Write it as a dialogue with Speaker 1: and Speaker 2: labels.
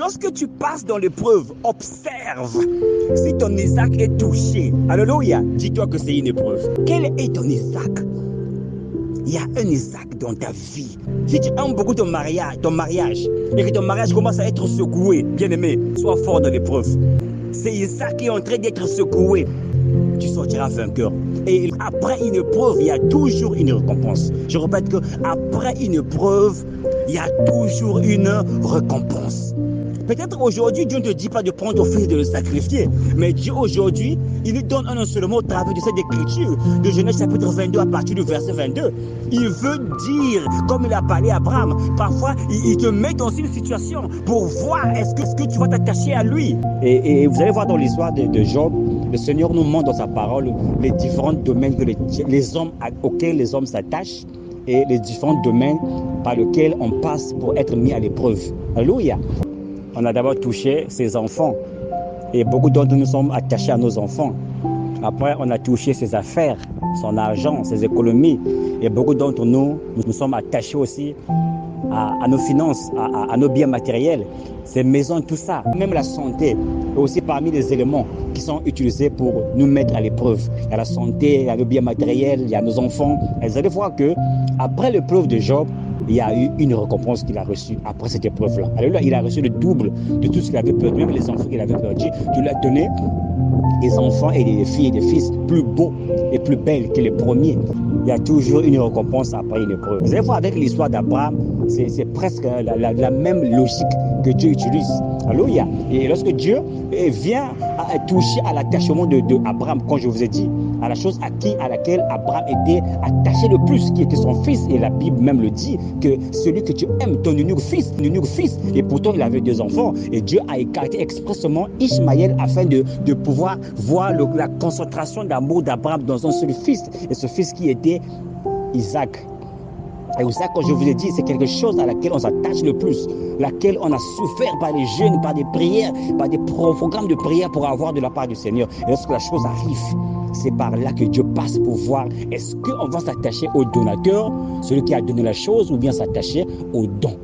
Speaker 1: lorsque tu passes dans l'épreuve, observe. Si ton Isaac est touché, alléluia, dis-toi que c'est une épreuve. Quel est ton Isaac? Il y a un Isaac dans ta vie. Si tu aimes beaucoup ton mariage et que ton mariage commence à être secoué, bien-aimé, sois fort dans l'épreuve. C'est Isaac qui est en train d'être secoué. Tu sortiras vainqueur. Et après une épreuve, il y a toujours une récompense. Je répète que après une épreuve, il y a toujours une récompense. Peut-être aujourd'hui, Dieu ne te dit pas de prendre ton fils et de le sacrifier. Mais Dieu aujourd'hui, il nous donne un enseignement au travers de cette écriture, de Genèse chapitre 22 à partir du verset 22. Il veut dire, comme il a parlé à Abraham, parfois il te met dans une situation pour voir est-ce que tu vas t'attacher à lui. Et vous allez voir dans l'histoire de Job, le Seigneur nous montre dans sa parole les différents domaines auxquels les hommes s'attachent et les différents domaines par lesquels on passe pour être mis à l'épreuve. Alléluia. On a d'abord touché ses enfants et beaucoup d'entre nous sommes attachés à nos enfants. Après, on a touché ses affaires, son argent, ses économies et beaucoup d'entre nous sommes attachés aussi à nos finances, à nos biens matériels, ces maisons, tout ça, même la santé est aussi parmi les éléments qui sont utilisés pour nous mettre à l'épreuve. Il y a la santé, il y a nos biens matériels, il y a nos enfants. Et vous allez voir que après l'épreuve de Job, il y a eu une récompense qu'il a reçue après cette épreuve-là. Alléluia, il a reçu le double de tout ce qu'il avait perdu, même les enfants qu'il avait perdus. Tu lui as donné des enfants et des filles et des fils plus beaux et plus belles que les premiers. Il y a toujours une récompense après une épreuve. Vous allez voir avec l'histoire d'Abraham, c'est presque la même logique que Dieu utilise. Alléluia. Et lorsque Dieu vient toucher à l'attachement d'Abraham, comme je vous ai dit, à la chose à laquelle Abraham était attaché le plus, qui était son fils, et la Bible même le dit, que celui que tu aimes, ton unique fils, et pourtant il avait 2 enfants, et Dieu a écarté expressément Ishmaël afin de pouvoir voir la concentration d'amour d'Abraham dans un seul fils, et ce fils qui était Isaac. Et Isaac, comme je vous ai dit, c'est quelque chose à laquelle on s'attache le plus, laquelle on a souffert par les jeûnes, par des prières, par des programmes de prière pour avoir de la part du Seigneur. Et lorsque la chose arrive, c'est par là que Dieu passe pour voir est-ce qu'on va s'attacher au donateur, celui qui a donné la chose, ou bien s'attacher au don.